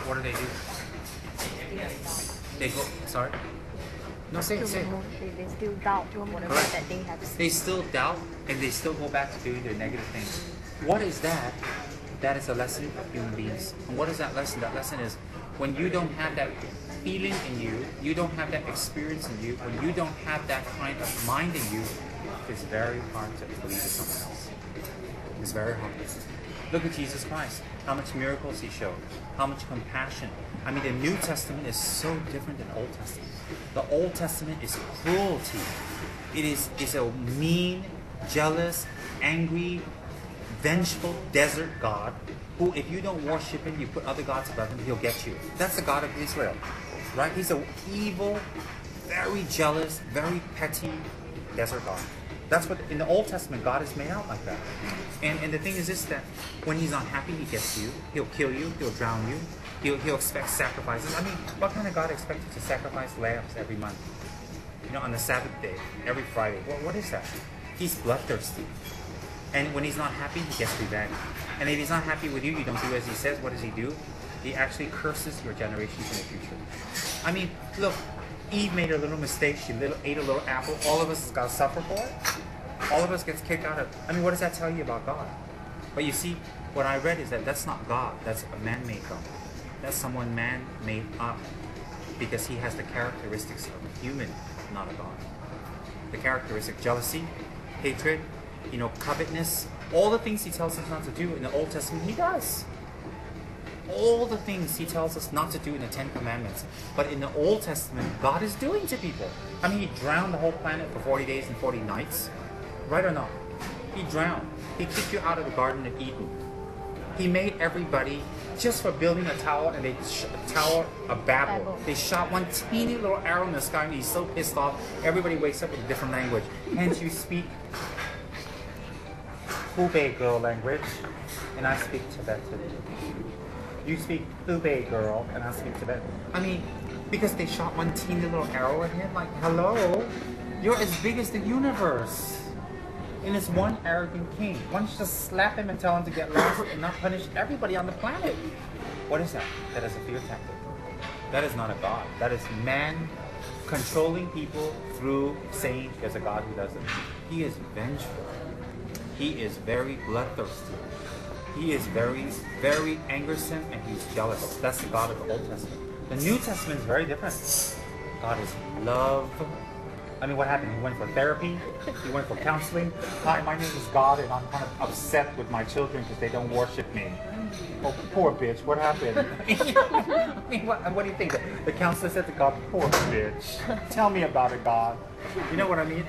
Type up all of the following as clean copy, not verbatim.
what do? They go, sorry? No, say it. They still doubt whatever that they have seen. They still doubt and they still go back to doing their negative things. What is that? That is a lesson of human beings. And what is that lesson? That lesson is when you don't have that feeling in you, you don't have that experience in you, when you don't have that kind of mind in you, it's very hard to believe in someone else. It's very hard. Look at Jesus Christ. How much miracles he showed. How much compassion. I mean, the New Testament is so different than the Old Testament. The Old Testament is cruelty. It is a mean, jealous, angry, vengeful desert God who, if you don't worship him, you put other gods above him, he'll get you. That's the God of Israel, right? He's an evil, very jealous, very petty desert God. That's what, in the Old Testament, God is made out like that. And the thing is this, that when he's unhappy, he gets you. He'll kill you. He'll drown you. He'll expect sacrifices. I mean, what kind of God expects you to sacrifice lambs every month? You know, on the Sabbath day, every Friday. Well, what is that? He's bloodthirsty. And when he's not happy, he gets revenge. And if he's not happy with you, you don't do as he says. What does he do? He actually curses your generations in the future. I mean, look, Eve made a little mistake. She ate a little apple. All of us got to suffer for it. All of us gets kicked out of. I mean, what does that tell you about God? But you see, what I read is that that's not God. That's a man-made God. That's someone man made up because he has the characteristics of a human, not a God. The characteristic: jealousy, hatred, covetousness. All the things he tells us not to do in the Old Testament, he does. All the things he tells us not to do in the Ten Commandments. But in the Old Testament, God is doing to people. I mean, he drowned the whole planet for 40 days and 40 nights. Right or not? He drowned. He kicked you out of the Garden of Eden. He made everybody, just for building a tower, and Tower of Babel. They shot one teeny little arrow in the sky, and he's so pissed off, everybody wakes up with a different language. Hence you speak Hubei girl language, and I speak Tibetan. You speak Hubei girl, and I speak Tibetan. I mean, because they shot one teeny little arrow at him, like, hello, you're as big as the universe. And it's one arrogant king. Why don't you just slap him and tell him to get lost and not punish everybody on the planet? What is that? That is a fear tactic. That is not a God. That is man controlling people through saying there's a God who does it. He is vengeful. He is very bloodthirsty. He is very, very angersome, and he's jealous. That's the God of the Old Testament. The New Testament is very different. God is love. I mean, what happened? He went for therapy. He went for counseling. Hi, my name is God, and I'm kind of upset with my children because they don't worship me. Oh, poor bitch. What happened? I mean, what do you think? The counselor said to God, poor bitch. Tell me about it, God. You know what I mean?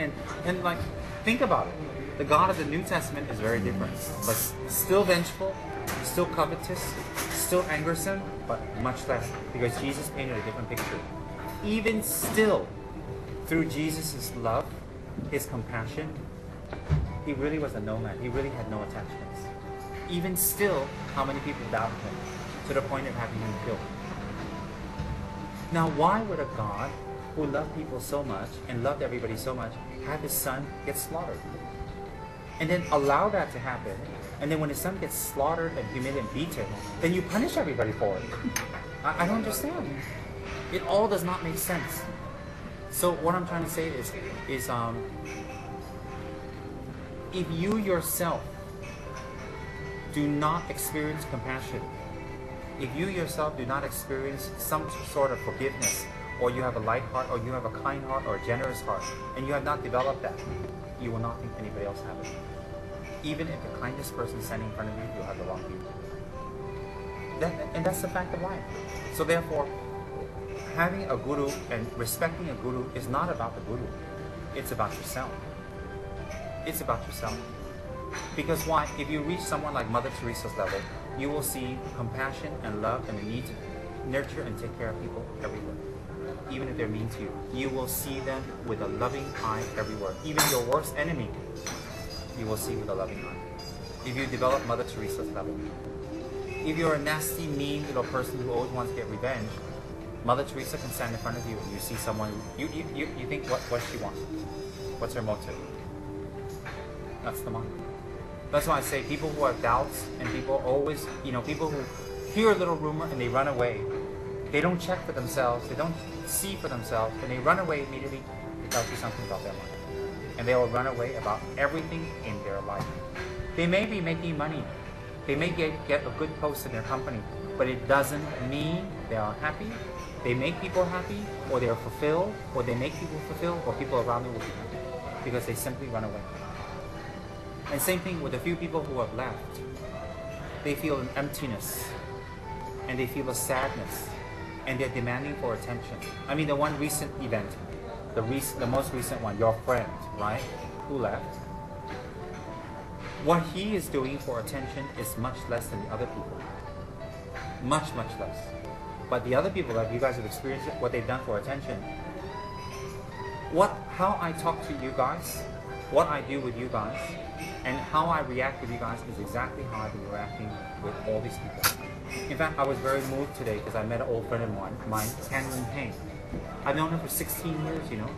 And like, think about it. The God of the New Testament is very different, but still vengeful, still covetous, still angersome, but much less, because Jesus painted a different picture. Even still, through Jesus' love, his compassion, he really was a nomad. He really had no attachments. Even still, how many people doubted him to the point of having him killed? Now, why would a God who loved people so much and loved everybody so much have his son get slaughtered? And then allow that to happen. And then when his son gets slaughtered and humiliated and beaten, then you punish everybody for it. I don't understand. It all does not make sense. So what I'm trying to say is if you yourself do not experience compassion, if you yourself do not experience some sort of forgiveness, or you have a light heart, or you have a kind heart, or a generous heart, and you have not developed that, you will not think anybody else has it. Even if the kindest person standing in front of you, you'll have the wrong view. And that's the fact of life. So therefore, having a guru and respecting a guru is not about the guru. It's about yourself. It's about yourself. Because why? If you reach someone like Mother Teresa's level, you will see compassion and love and the need to nurture and take care of people everywhere. Even if they're mean to you. You will see them with a loving eye everywhere. Even your worst enemy, you will see with a loving eye. If you develop Mother Teresa's level. If you're a nasty, mean little person who always wants to get revenge, Mother Teresa can stand in front of you and you see someone, you think, what does she want? What's her motive? That's the mind. That's why I say people who have doubts and people always, people hear a little rumor and they run away. They don't check for themselves, they don't see for themselves, and they run away immediately. It tells you something about their life. And they will run away about everything in their life. They may be making money. They may get a good post in their company, but it doesn't mean they are happy. They make people happy, or they are fulfilled, or they make people fulfilled, or people around them will be happy. Because they simply run away. And same thing with the few people who have left. They feel an emptiness, and they feel a sadness, and they're demanding for attention. I mean, the one recent event, the most recent one, your friend, right, who left, what he is doing for attention is much less than the other people. Much, much less. But the other people, like you guys have experienced it, what they've done for attention, how I talk to you guys, what I do with you guys, and how I react with you guys is exactly how I've been reacting with all these people. In fact, I was very moved today because I met an old friend of mine, Tsem Rinpoche. I've known her for 16 years, you know.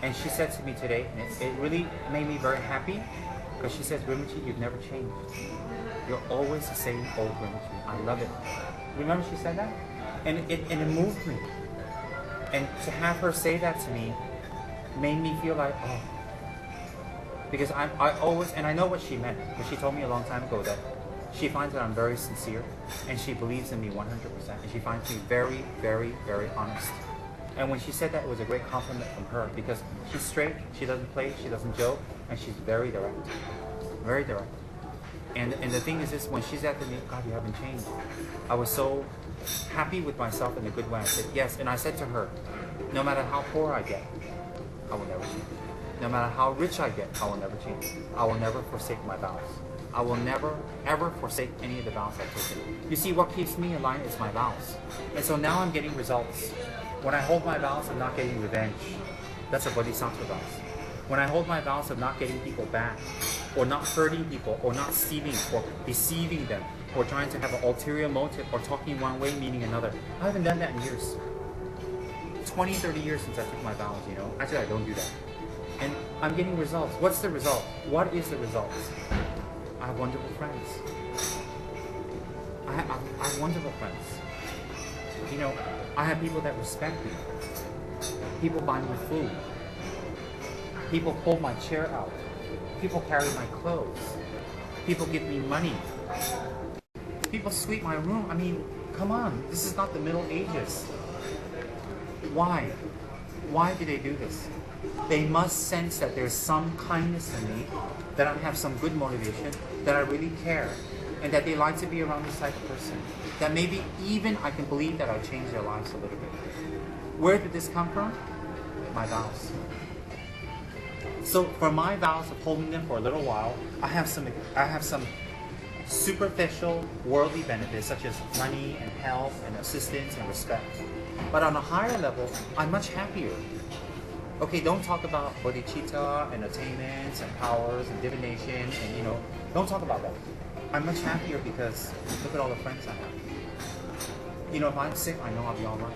And she said to me today, and it really made me very happy, because she says, Rinpoche, you've never changed. You're always the same old Rinpoche. I love it. Remember she said that? And it moved me. And to have her say that to me made me feel like, oh. Because I always, and I know what she meant, but she told me a long time ago that she finds that I'm very sincere, and she believes in me 100%, and she finds me very, very, very honest. And when she said that, it was a great compliment from her, because she's straight, she doesn't play, she doesn't joke, and she's very direct. Very direct. And the thing is this, when she said to me, God, you haven't changed, I was so happy with myself in a good way. I said, yes, and I said to her, no matter how poor I get, I will never change. No matter how rich I get, I will never change. I will never forsake my vows. I will never, ever forsake any of the vows I've taken. You see, what keeps me aligned is my vows. And so now I'm getting results. When I hold my vows, I'm not getting revenge. That's a bodhisattva vows. When I hold my vows of not getting people back, or not hurting people, or not stealing, or deceiving them, or trying to have an ulterior motive, or talking one way, meaning another. I haven't done that in years. 20, 30 years since I took my vows, you know. Actually, I don't do that. And I'm getting results. What's the result? What is the result? I have wonderful friends. I have wonderful friends. You know, I have people that respect me. People buy me food. People pull my chair out. People carry my clothes. People give me money. People sweep my room. I mean, come on. This is not the Middle Ages. Why? Why do they do this? They must sense that there's some kindness in me, that I have some good motivation, that I really care, and that they like to be around this type of person. That maybe even I can believe that I'll change their lives a little bit. Where did this come from? My vows. So for my vows of holding them for a little while, I have some superficial worldly benefits such as money and health and assistance and respect. But on a higher level, I'm much happier. Okay, don't talk about bodhicitta and attainments and powers and divination and, you know, don't talk about that. I'm much happier because look at all the friends I have. You know, if I'm sick, I know I'll be all right.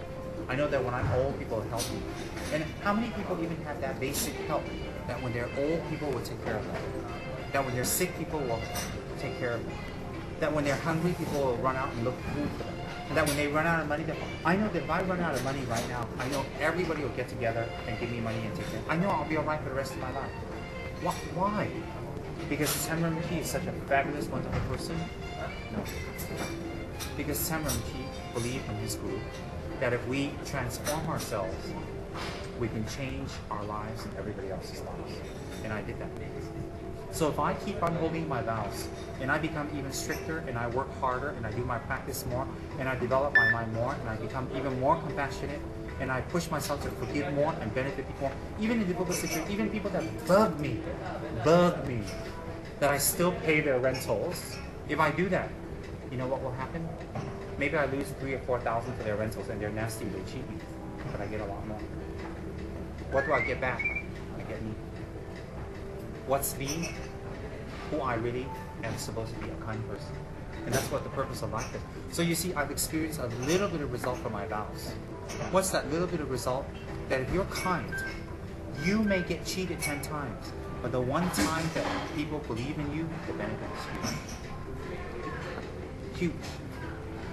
I know that when I'm old, people will help me. And how many people even have that basic help? That when they're old, people will take care of them. That when they're sick, people will take care of them. That when they're hungry, people will run out and look for food for them. And that when they run out of money, I know that if I run out of money right now, I know everybody will get together and give me money and take care. I know I'll be all right for the rest of my life. Why? Because Tsem Rinpoche is such a fabulous, wonderful person? No. Because Tsem Rinpoche believed in his guru that if we transform ourselves, we can change our lives and everybody else's lives. And I did that. So if I keep on holding my vows, and I become even stricter, and I work harder, and I do my practice more, and I develop my mind more, and I become even more compassionate, and I push myself to forgive more and benefit people, even in difficult situations, even people that bug me, that I still pay their rentals. If I do that, you know what will happen? Maybe I lose 3,000 or 4,000 for their rentals, and they're nasty, they cheat me, but I get a lot more. What do I get back? I get me. What's me? Who I really am supposed to be, a kind person. And that's what the purpose of life is. So you see, I've experienced a little bit of result from my vows. What's that little bit of result? That if you're kind, you may get cheated 10 times, but the one time that people believe in you, the benefit is huge. Huge.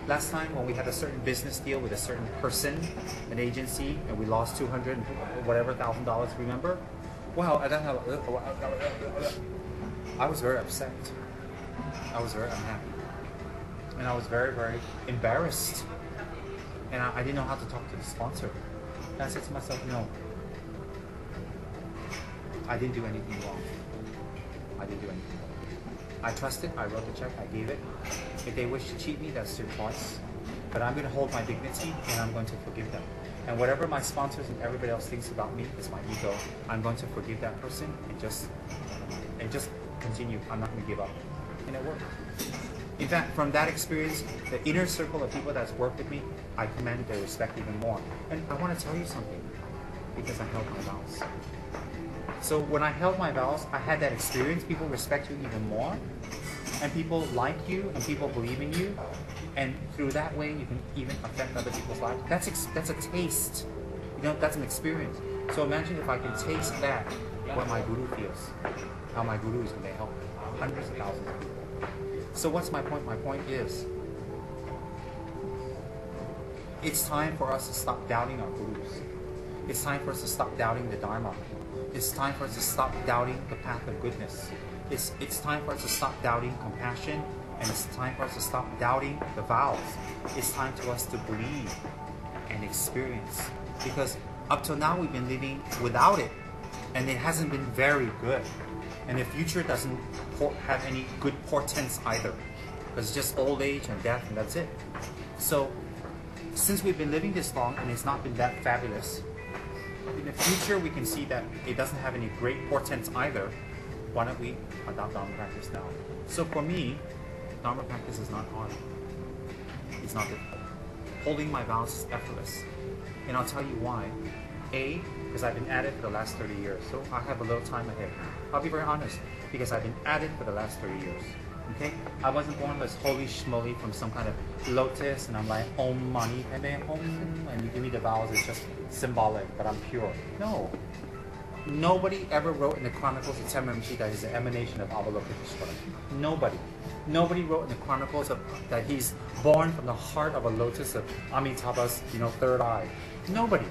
Last time when we had a certain business deal with a certain person, an agency, and we lost $200 whatever $1,000, remember? Well, I was very upset. I was very unhappy. And I was very, very embarrassed. And I didn't know how to talk to the sponsor. And I said to myself, no, I didn't do anything wrong. I didn't do anything wrong. I trusted, I wrote the check, I gave it. If they wish to cheat me, that's their choice. But I'm going to hold my dignity and I'm going to forgive them. And whatever my sponsors and everybody else thinks about me is my ego. I'm going to forgive that person and just continue. I'm not going to give up. And it worked. In fact, from that experience, the inner circle of people that's worked with me, I commanded their respect even more. And I want to tell you something, because I held my vows. So when I held my vows, I had that experience. People respect you even more, and people like you, and people believe in you, and through that way, you can even affect other people's lives. That's a taste. You know, that's an experience. So imagine if I can taste that, what my guru feels, how my guru is going to help hundreds of thousands of people. So what's my point? My point is, it's time for us to stop doubting our gurus. It's time for us to stop doubting the Dharma. It's time for us to stop doubting the path of goodness. It's time for us to stop doubting compassion, and it's time for us to stop doubting the vows. It's time for us to believe and experience. Because up till now we've been living without it, and it hasn't been very good. And the future doesn't have any good portents either, because it's just old age and death, and that's it. So since we've been living this long and it's not been that fabulous, in the future we can see that it doesn't have any great portents either. Why don't we adopt Dharma practice now? So for me, Dharma practice is not hard. It's not difficult. Holding my vows is effortless. And I'll tell you why. A, because I've been at it for the last 30 years. So I have a little time ahead. I'll be very honest, because I've been at it for the last 30 years. Okay? I wasn't born as holy schmoly from some kind of lotus, and I'm like, Om Mani Padme Hum, and you give me the vows, it's just symbolic, but I'm pure. No. Nobody ever wrote in the Chronicles of Tsem Rinpoche that he's an emanation of Avalokiteshvara. Nobody. Nobody wrote in the Chronicles that he's born from the heart of a lotus of Amitabha's, third eye. Nobody.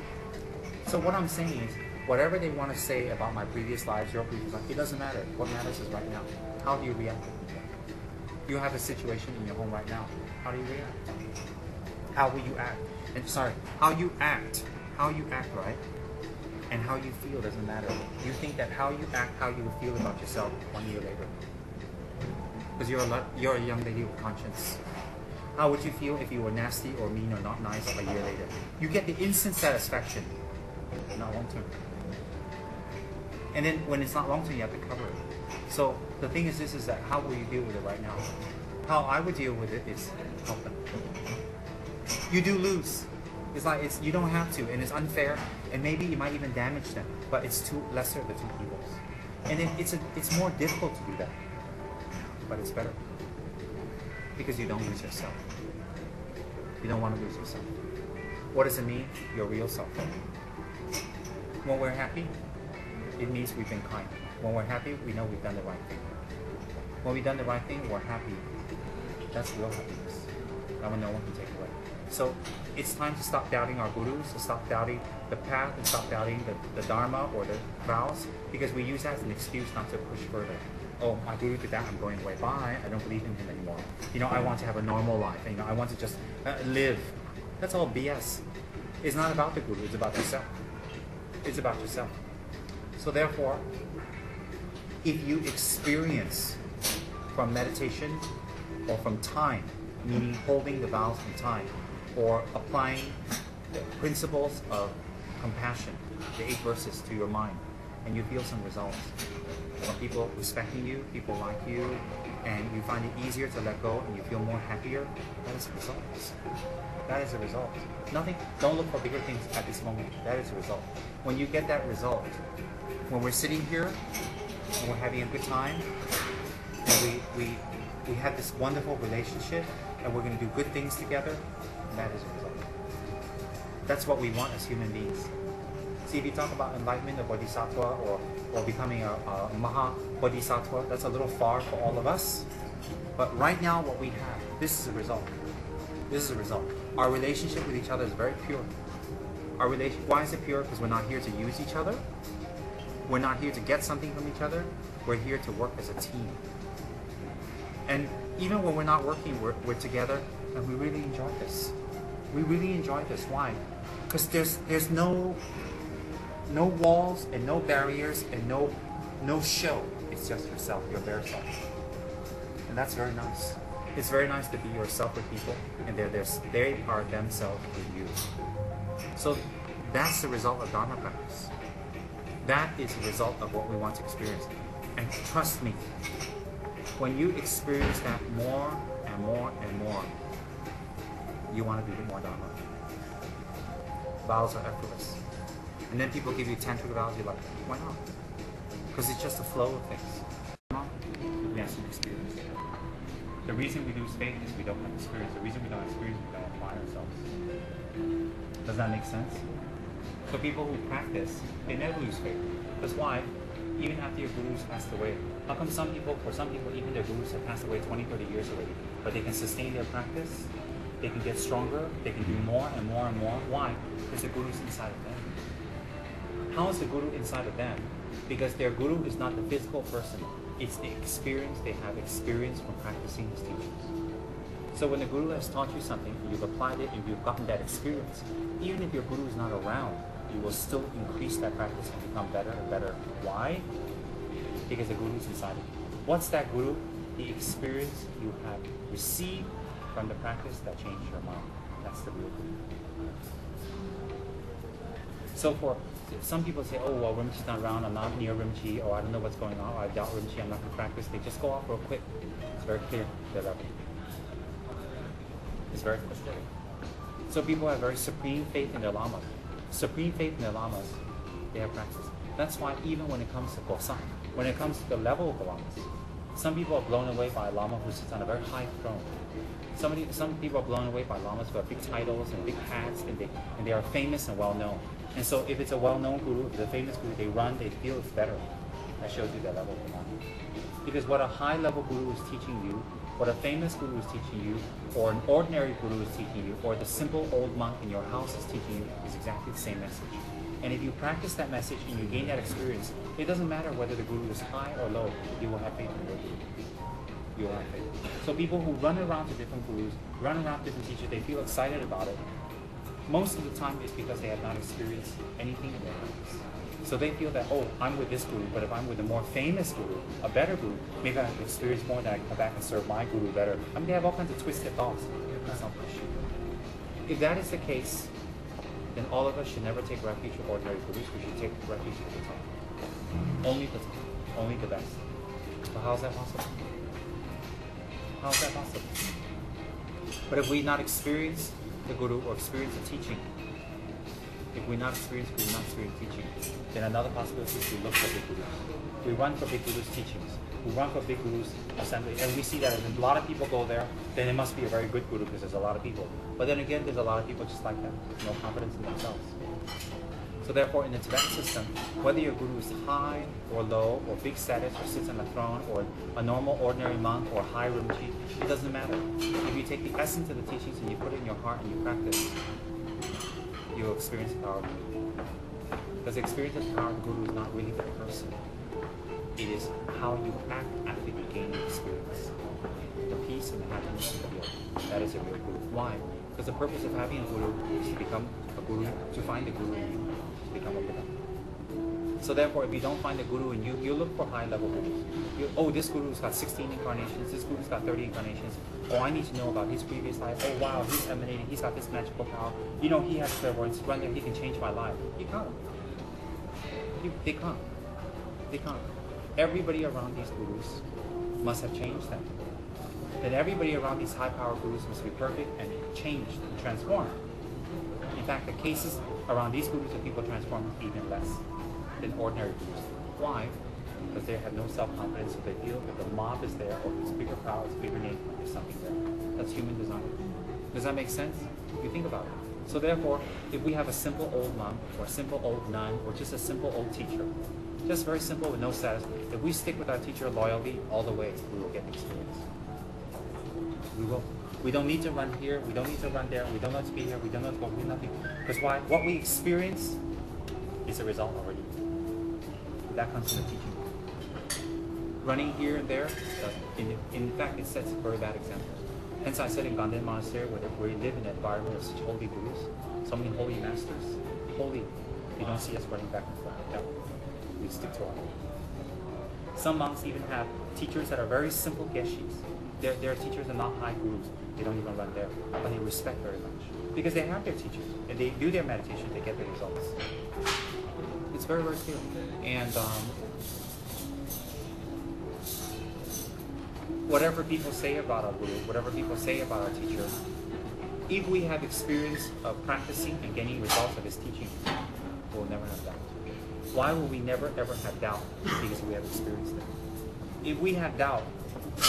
So what I'm saying is, whatever they want to say about my previous lives, your previous life, it doesn't matter. What matters is right now. How do you react? You have a situation in your home right now. How do you react? How will you act? And how you act, right? And how you feel doesn't matter. You think that how you act, how you will feel about yourself 1 year later. Because you're a young lady with conscience. How would you feel if you were nasty or mean or not nice a year later? You get the instant satisfaction, not long term. And then when it's not long term, you have to cover it. So the thing is that how will you deal with it right now? How I would deal with it is help them. You do lose. It's like you don't have to, and it's unfair, and maybe you might even damage them. But it's two lesser of the two evils. And then it's more difficult to do that, but it's better because you don't lose yourself. You don't want to lose yourself. What does it mean? Your real self. When we're happy, it means we've been kind. When we're happy, we know we've done the right thing. When we've done the right thing, we're happy. That's real happiness. That one no one can take away. So it's time to stop doubting our gurus, to stop doubting the path, and stop doubting the Dharma or the vows, because we use that as an excuse not to push further. Oh, my guru did that, I'm going away. Bye, I don't believe in him anymore. I want to have a normal life. I want to just live. That's all BS. It's not about the guru, it's about yourself. It's about yourself. So therefore, if you experience from meditation or from time, meaning holding the vows from time, or applying the principles of compassion, the 8 verses, to your mind, and you feel some results, or people respecting you, people like you, and you find it easier to let go and you feel more happier, that is a result. That is a result. Nothing, don't look for bigger things at this moment. That is a result. When you get that result, when we're sitting here and we're having a good time, and we have this wonderful relationship, and we're going to do good things together, that is a result. That's what we want as human beings. See, if you talk about enlightenment or bodhisattva or becoming a maha bodhisattva, that's a little far for all of us. But right now, what we have, this is a result. This is the result. Our relationship with each other is very pure. Why is it pure? Because we're not here to use each other. We're not here to get something from each other. We're here to work as a team. And even when we're not working, we're together, and we really enjoy this. We really enjoy this. Why? Because there's no walls and no barriers and no show. It's just yourself, your bare self. And that's very nice. It's very nice to be yourself with people, and they are themselves with you. So that's the result of Dharma practice. That is the result of what we want to experience. And trust me, when you experience that more and more and more, you want to do more Dharma. Vows are effortless. And then people give you tantric vows, you're like, why not? Because it's just a flow of things. We have some experience. The reason we lose faith is we don't have experience. The reason we don't have experience is we don't apply ourselves. Does that make sense? So people who practice, they never lose faith. That's why, even after your gurus passed away, how come for some people, even their gurus have passed away 20, 30 years already, but they can sustain their practice, they can get stronger, they can do more and more and more. Why? Because the guru's inside of them. How is the guru inside of them? Because their guru is not the physical person. It's the experience. They have experience from practicing his teachings. So when the guru has taught you something, you've applied it and you've gotten that experience, even if your guru is not around, you will still increase that practice and become better and better. Why? Because the guru is inside of you. What's that guru? The experience you have received from the practice that changed your mind. That's the real guru. So for some people say, oh, well, Rinpoche's not around, I'm not near Rinpoche, or I don't know what's going on, or I doubt Rinpoche, I'm not going to practice. They just go off real quick. It's very clear, their level. It's very clear. So people have very supreme faith in their lamas. Supreme faith in their lamas, they have practice. That's why even when it comes to Gosang, when it comes to the level of the lamas, some people are blown away by a lama who sits on a very high throne. Some people are blown away by lamas who have big titles and big hats, and they are famous and well known. And so if it's a well-known guru, if it's a famous guru, they run, they feel it's better. That shows you that level of the lama. Because what a high-level guru is teaching you, what a famous guru is teaching you, or an ordinary guru is teaching you, or the simple old monk in your house is teaching you, is exactly the same message. And if you practice that message and you gain that experience, it doesn't matter whether the guru is high or low, you will have faith in your guru. You will have faith. So people who run around to different gurus, run around to different teachers, they feel excited about it. Most of the time it's because they have not experienced anything in their lives. So they feel that, oh, I'm with this guru, but if I'm with a more famous guru, a better guru, maybe I have to experience more, then I can come back and serve my guru better. I mean, they have all kinds of twisted thoughts. If that is the case, then all of us should never take refuge with ordinary gurus. We should take refuge with the top. Only the top. Only the best. So how is that possible? How is that possible? But if we not experience the guru or experience the teaching, if we not experience teaching, then another possibility is we look for big gurus. We run for big gurus' teachings. We run for big gurus' assembly. And we see that if a lot of people go there, then it must be a very good guru because there's a lot of people. But then again, there's a lot of people just like that. No confidence in themselves. So therefore, in the Tibetan system, whether your guru is high or low, or big status, or sits on a throne, or a normal, ordinary monk, or high Rinpoche, it doesn't matter. If you take the essence of the teachings and you put it in your heart and you practice, you will experience the power of the guru. Because the experience of the power of the guru is not really the person. It is how you act after you gain the experience. The peace and the happiness you feel. That is a real guru. Why? Because the purpose of having a guru is to become a guru, to find the guru in you, to become a Buddha. So therefore, if you don't find the guru in you, you look for high-level gurus. Oh, this guru's got 16 incarnations, this guru's got 30 incarnations. Oh, I need to know about his previous life. Oh, wow, he's emanating, he's got this magical power. You know, he has clairvoyance, run there, he can change my life. He can't. They can't. They can't. Everybody around these gurus must have changed them. Then everybody around these high-power gurus must be perfect and changed and transformed. In fact, the cases around these gurus of people transformed even less than ordinary gurus. Why? Because they have no self-confidence, so they feel that the mob is there, or this bigger power, this bigger name, there's something there. That's human design. Does that make sense? If you think about it. So therefore, if we have a simple old monk, or a simple old nun, or just a simple old teacher, just very simple with no status, if we stick with our teacher loyally all the way, we will get experience. We will. We don't need to run here. We don't need to run there. We don't need to be here. We don't need to go do nothing. Because why? What we experience is a result already. That comes from the teaching. Running here and there, in fact, it sets a very bad example. Hence, I said in Ganden Monastery, where we live in an environment of such holy gurus, so many holy masters, holy. You don't see us running back and forth. No, we stick to our own. Some monks even have teachers that are very simple geshis. Their teachers are not high gurus. They don't even run there, but they respect very much because they have their teachers and they do their meditation. They get the results. It's very, very clear. And whatever people say about our guru, whatever people say about our teacher, if we have experience of practicing and getting results of his teaching, we'll never have doubt. Why will we never ever have doubt? Because we have experienced it. If we have doubt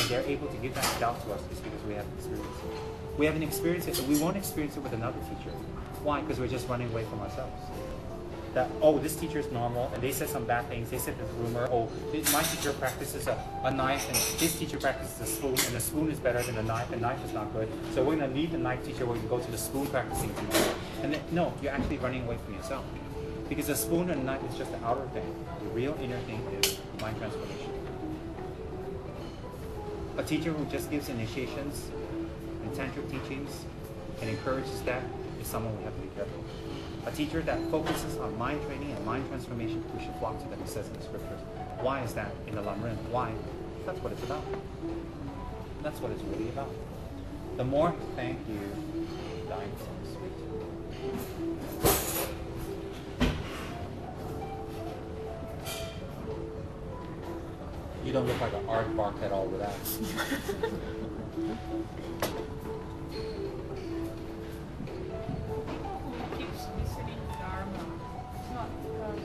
and they're able to give that doubt to us, it's because we haven't experienced it. We haven't experienced it, and we won't experience it with another teacher. Why? Because we're just running away from ourselves. That, oh, this teacher is normal, and they said some bad things. They said this rumor, oh, my teacher practices a knife, and his teacher practices a spoon, and the spoon is better than the knife is not good. So we're going to leave the knife teacher, we're going to go to the spoon practicing teacher. And then, no, you're actually running away from yourself. Because the spoon and the knife is just the outer thing. The real inner thing is mind transformation. A teacher who just gives initiations and tantric teachings and encourages that is someone we have to be careful. A teacher that focuses on mind training and mind transformation, we should flock to them, it says in the scriptures. Why is that in the Lamrim? Why? That's what it's about. That's what it's really about. The more thank you, dying so sweet. You don't look like an aardvark at all with that. Keeps visiting Dharma. It's not because,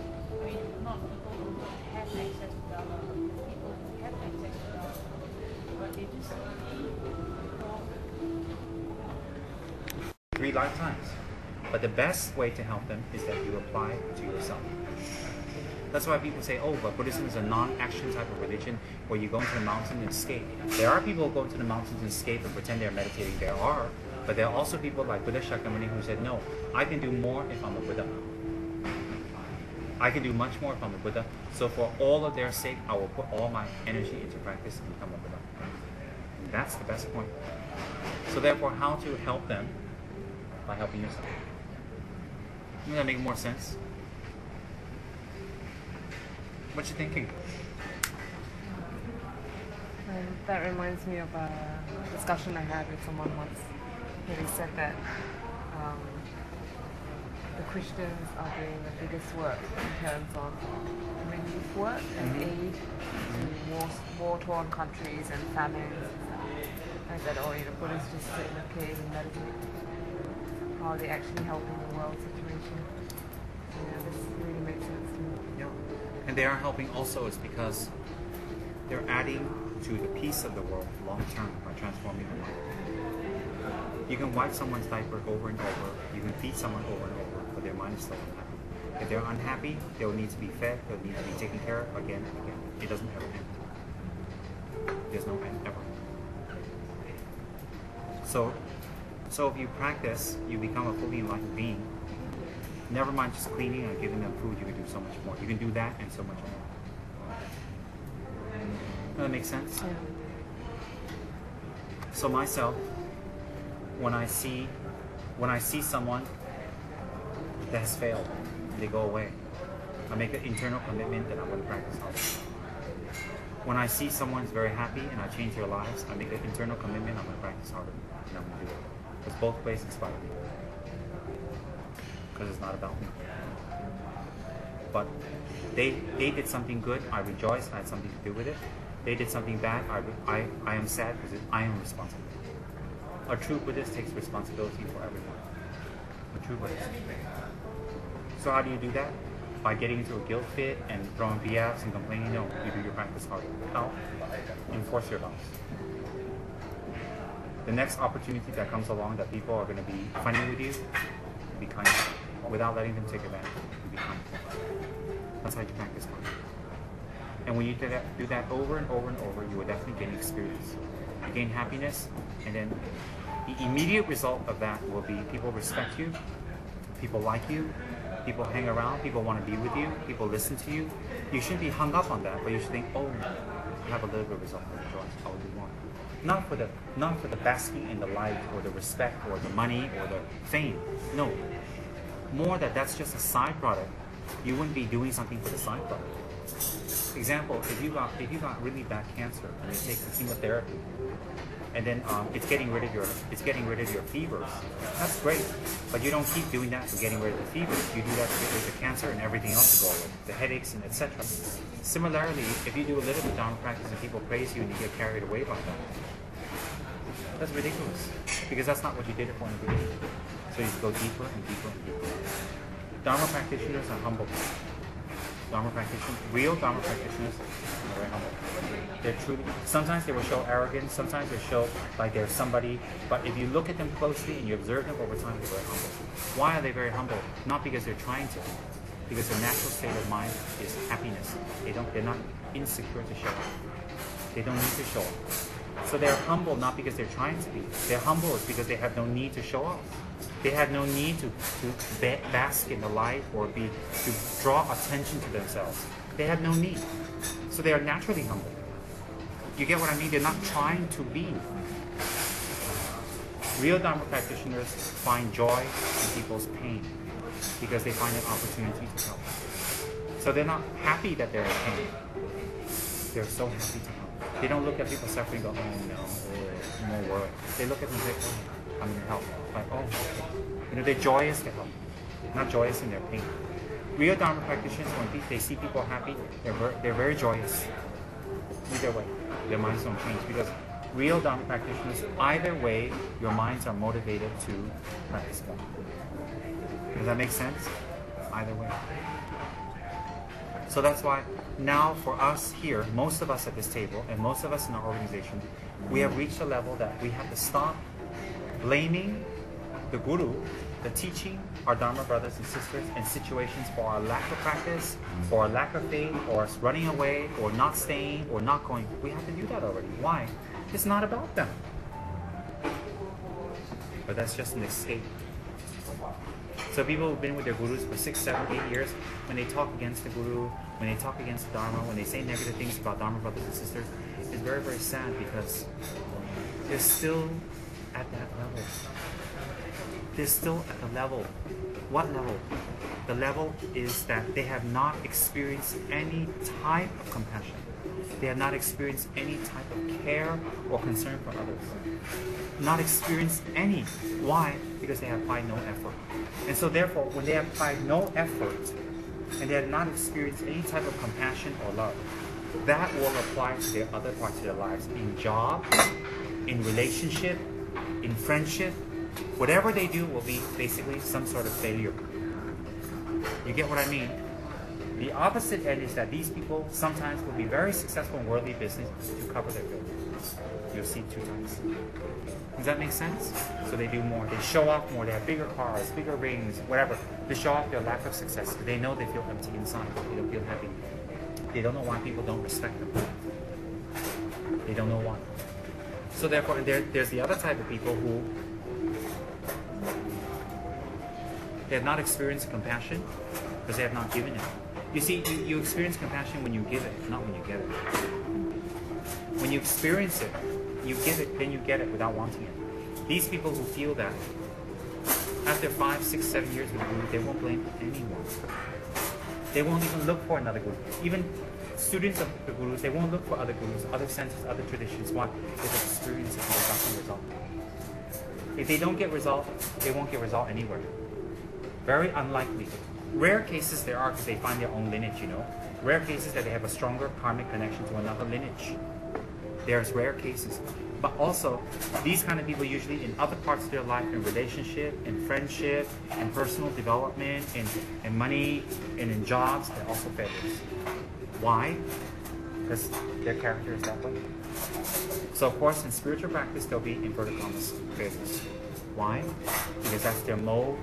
not people who don't have access to Dharma, but people who have access to Dharma. But they just 3 lifetimes. But the best way to help them is that you apply it to yourself. That's why people say, oh, but Buddhism is a non-action type of religion where you go into the mountain and escape. There are people who go into the mountains and escape and pretend they're meditating. There are. But there are also people like Buddha Shakyamuni who said, no, I can do more if I'm a Buddha. I can do much more if I'm a Buddha. So for all of their sake, I will put all my energy into practice and become a Buddha. And that's the best point. So therefore, how to help them? By helping yourself. Doesn't that make more sense? What you thinking? That reminds me of a discussion I had with someone once, where he said that the Christians are doing the biggest work in terms of relief work and aid to war-torn countries and famines and stuff. I said, oh, Buddhists just sit in a cave and meditate. How are they actually helping the world situation? Yeah, this really makes sense to me. Yeah. And they are helping also is because they're adding to the peace of the world long term by transforming the mind. You can wipe someone's diaper over and over, you can feed someone over and over, but their mind is still unhappy. If they're unhappy, they'll need to be fed, they'll need to be taken care of again and again. It doesn't ever end. There's no end ever. So if you practice, you become a fully enlightened being. Never mind just cleaning and giving them food, you can do so much more. You can do that and so much more. Does that make sense? Yeah. So myself, when I see someone that has failed, and they go away, I make an internal commitment that I'm going to practice harder. When I see someone's very happy and I change their lives, I make an internal commitment I'm going to practice harder, and I'm going to do it. Because both ways inspire me. Because it's not about me. But they did something good, I rejoice, I had something to do with it. They did something bad, I am sad because I am responsible. A true Buddhist takes responsibility for everyone. A true Buddhist. So how do you do that? By getting into a guilt fit and throwing BFs and complaining? No, you do your practice harder. How? Enforce your vows. The next opportunity that comes along that people are going to be funny with you, be kind. Without letting them take advantage, you be kind. That's how you practice harder. And when you do that over and over and over, you will definitely gain experience. You gain happiness, and then The immediate result of that will be people respect you, people like you, people hang around, people want to be with you, people listen to you. You shouldn't be hung up on that, but you should think, oh, I have a little bit of result of joy, I will do more. Not for the basking in the light or the respect or the money or the fame. No. More that's just a side product. You wouldn't be doing something for the side product. Example, if you got really bad cancer and you take the chemotherapy, and then it's getting rid of your fevers. That's great, but you don't keep doing that for getting rid of the fevers. You do that to get rid of the cancer and everything else to go away, the headaches and etc. Similarly, if you do a little bit of Dharma practice and people praise you and you get carried away by that, that's ridiculous, because that's not what you did it for in the beginning. So you go deeper and deeper and deeper. Dharma practitioners are humble. Real Dharma practitioners are very humble. They're truly, sometimes they will show arrogance, sometimes they show like they're somebody, but if you look at them closely and you observe them over time, they're very humble. Why are they very humble? Not because they're trying to, because their natural state of mind is happiness. They're not insecure to show off. They don't need to show off. So they're humble not because they're trying to be. They're humble is because they have no need to show off. They have no need to bask in the light or to draw attention to themselves. They have no need. So they are naturally humble. You get what I mean? They're not trying to be. Real Dharma practitioners find joy in people's pain because they find an opportunity to help. So they're not happy that they're in pain. They're so happy to help. They don't look at people suffering and go, oh no, more work. They look at them and say, oh, I'm going to help. Like, oh, you know, they're joyous to help, not joyous in their pain. Real Dharma practitioners, when they see people happy, they're very joyous. Either way, their minds don't change, because real Dharma practitioners, either way, your minds are motivated to practice God. Does that make sense? Either way. So that's why now for us here, most of us at this table, and most of us in our organization, we have reached a level that we have to stop blaming the Guru, the teaching, our Dharma brothers and sisters in situations for our lack of practice, for our lack of faith, or us running away, or not staying, or not going. We have to do that already. Why? It's not about them. But that's just an escape. So people who've been with their gurus for 6, 7, 8 years, when they talk against the guru, when they talk against the Dharma, when they say negative things about Dharma brothers and sisters, it's very, very sad, because they're still at that level. They're still at the level. What level? The level is that they have not experienced any type of compassion. They have not experienced any type of care or concern for others. Not experienced any. Why? Because they have applied no effort. And so therefore, when they have applied no effort, and they have not experienced any type of compassion or love, that will apply to their other parts of their lives, in job, in relationship, in friendship. Whatever they do will be basically some sort of failure. You get what I mean? The opposite end is that these people sometimes will be very successful in worldly business to cover their failures. You'll see 2 times. Does that make sense? So they do more. They show off more. They have bigger cars, bigger rings, whatever. They show off their lack of success. They know they feel empty inside. They don't feel happy. They don't know why people don't respect them. They don't know why. So therefore, there's the other type of people who they have not experienced compassion because they have not given it. You see, you experience compassion when you give it, not when you get it. When you experience it, you give it, then you get it without wanting it. These people who feel that, after 5, 6, 7 years with the Guru, they won't blame anyone. They won't even look for another Guru. Even students of the Gurus, they won't look for other Gurus, other senses, other traditions. Why? They've experienced it and they've gotten result. If they don't get result, they won't get result anywhere. Very unlikely. Rare cases there are because they find their own lineage, you know. Rare cases that they have a stronger karmic connection to another lineage. There's rare cases. But also, these kind of people usually in other parts of their life, in relationship, in friendship, in personal development, in money, and in jobs, they're also failures. Why? Because their character is that way. So of course, in spiritual practice, they'll be inverted commas failures. Why? Because that's their mode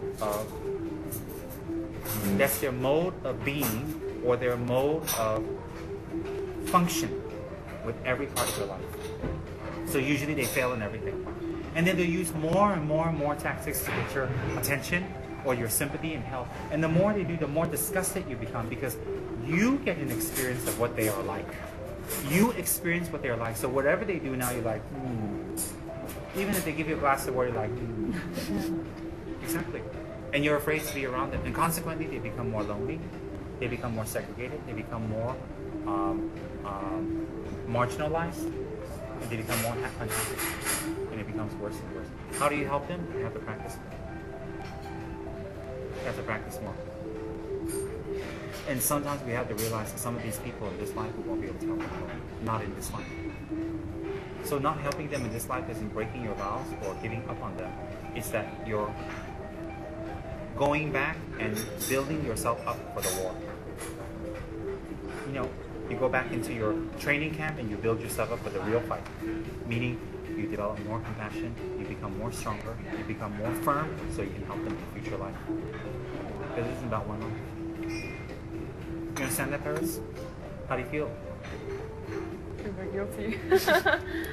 of being, or their mode of function with every part of their life. So usually they fail in everything. And then they use more and more and more tactics to get your attention or your sympathy and help. And the more they do, the more disgusted you become because you get an experience of what they are like. You experience what they're like. So whatever they do now, you're like, Even if they give you a glass of water, you're like, Exactly. And you're afraid to be around them. And consequently, they become more lonely. They become more segregated. They become more marginalized. And they become more unhappy. And it becomes worse and worse. How do you help them? You have to practice more. You have to practice more. And sometimes we have to realize that some of these people in this life we won't be able to help them. Not in this life. So not helping them in this life isn't breaking your vows or giving up on them. It's that you're going back and building yourself up for the war. You know, you go back into your training camp and you build yourself up for the real fight. Meaning you develop more compassion, you become more stronger, you become more firm so you can help them in future life. Because it isn't about one life. You understand that, Paris? How do you feel? I feel very guilty.